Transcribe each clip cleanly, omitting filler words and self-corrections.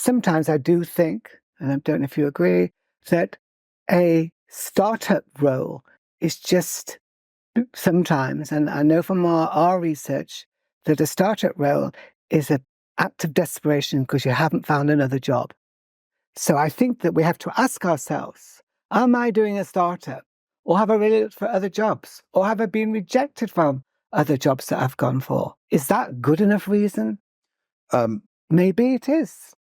sometimes I do think, and I don't know if you agree, that a startup role is just sometimes, and I know from our research, that a startup role is an act of desperation because you haven't found another job. So I think that we have to ask ourselves, am I doing a startup? Or have I really looked for other jobs? Or have I been rejected from other jobs that I've gone for? Is that good enough reason? Maybe it is.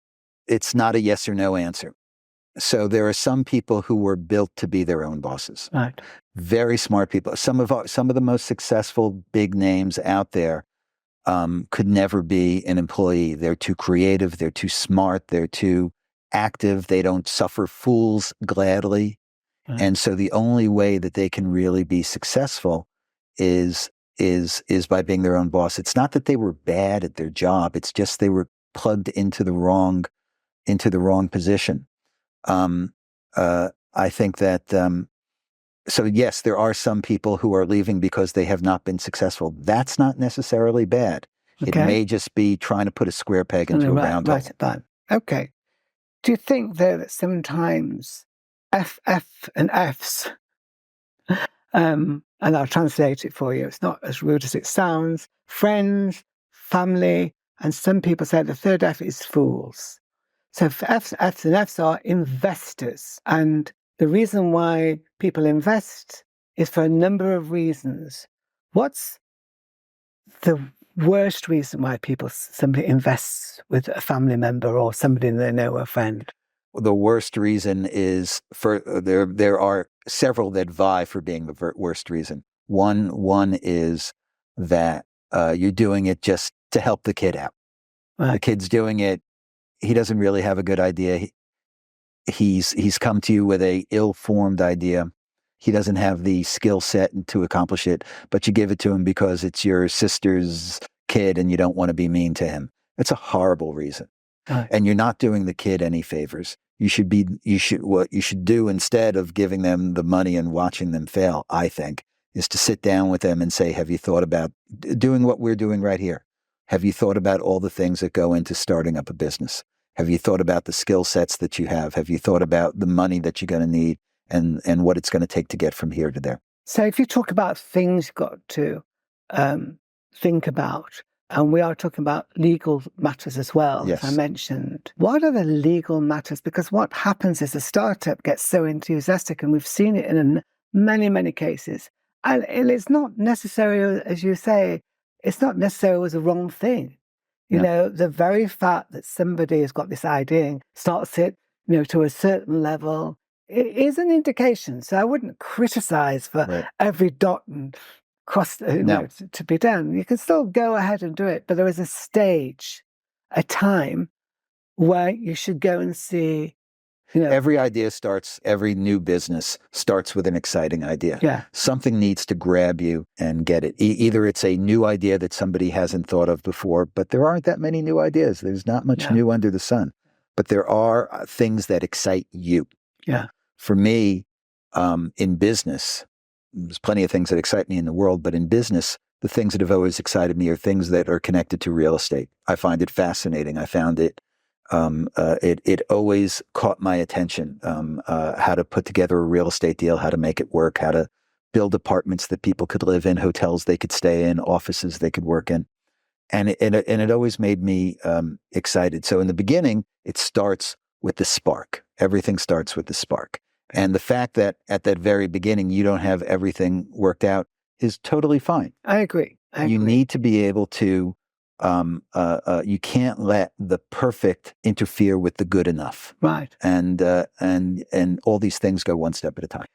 It's not a yes or no answer. So there are some people who were built to be their own bosses. Right. Very smart people. Some of the most successful big names out there could never be an employee. They're too creative. They're too smart. They're too active. They don't suffer fools gladly. Right. And so the only way that they can really be successful is by being their own boss. It's not that they were bad at their job. It's just they were plugged into the wrong position. I think that, so yes, there are some people who are leaving because they have not been successful. That's not necessarily bad. Okay. It may just be trying to put a square peg into a round hole. Right. Okay. Do you think that sometimes F and Fs, and I'll translate it for you, it's not as rude as it sounds, friends, family, and some people say the third F is fools. So Fs and Fs are investors. And the reason why people invest is for a number of reasons. What's the worst reason why somebody invests with a family member or somebody they know, a friend? The worst reason is there are several that vie for being the worst reason. One is that you're doing it just to help the kid out. Right. The kid's doing it. He doesn't really have a good idea. He's come to you with a ill-formed idea. He doesn't have the skill set to accomplish it, but you give it to him because it's your sister's kid and you don't want to be mean to him. It's a horrible reason. Right. And you're not doing the kid any favors. What you should do instead of giving them the money and watching them fail, I think, is to sit down with them and say, have you thought about doing what we're doing right here? Have you thought about all the things that go into starting up a business? Have you thought about the skill sets that you have? Have you thought about the money that you're going to need and what it's going to take to get from here to there? So if you talk about things you've got to think about, and we are talking about legal matters as well, yes, as I mentioned. What are the legal matters? Because what happens is a startup gets so enthusiastic, and we've seen it in many, many cases. And it's not necessarily, as you say, it's not necessarily the wrong thing. You know, the very fact that somebody has got this idea and starts it, to a certain level, it is an indication. So I wouldn't criticize for every dot and cross to be done. You can still go ahead and do it, but there is a stage, a time where you should go and see. Every new business starts with an exciting idea. Yeah. Something needs to grab you and get it. Either it's a new idea that somebody hasn't thought of before, but there aren't that many new ideas. There's not much new under the sun, but there are things that excite you. Yeah. For me, in business, there's plenty of things that excite me in the world, but in business, the things that have always excited me are things that are connected to real estate. I find it fascinating. I found it it always caught my attention, how to put together a real estate deal, how to make it work, how to build apartments that people could live in, hotels they could stay in, offices they could work in. And it always made me excited. So in the beginning, it starts with the spark. Everything starts with the spark. And the fact that at that very beginning, you don't have everything worked out is totally fine. I agree. You need to be able to you can't let the perfect interfere with the good enough. Right. And all these things go one step at a time.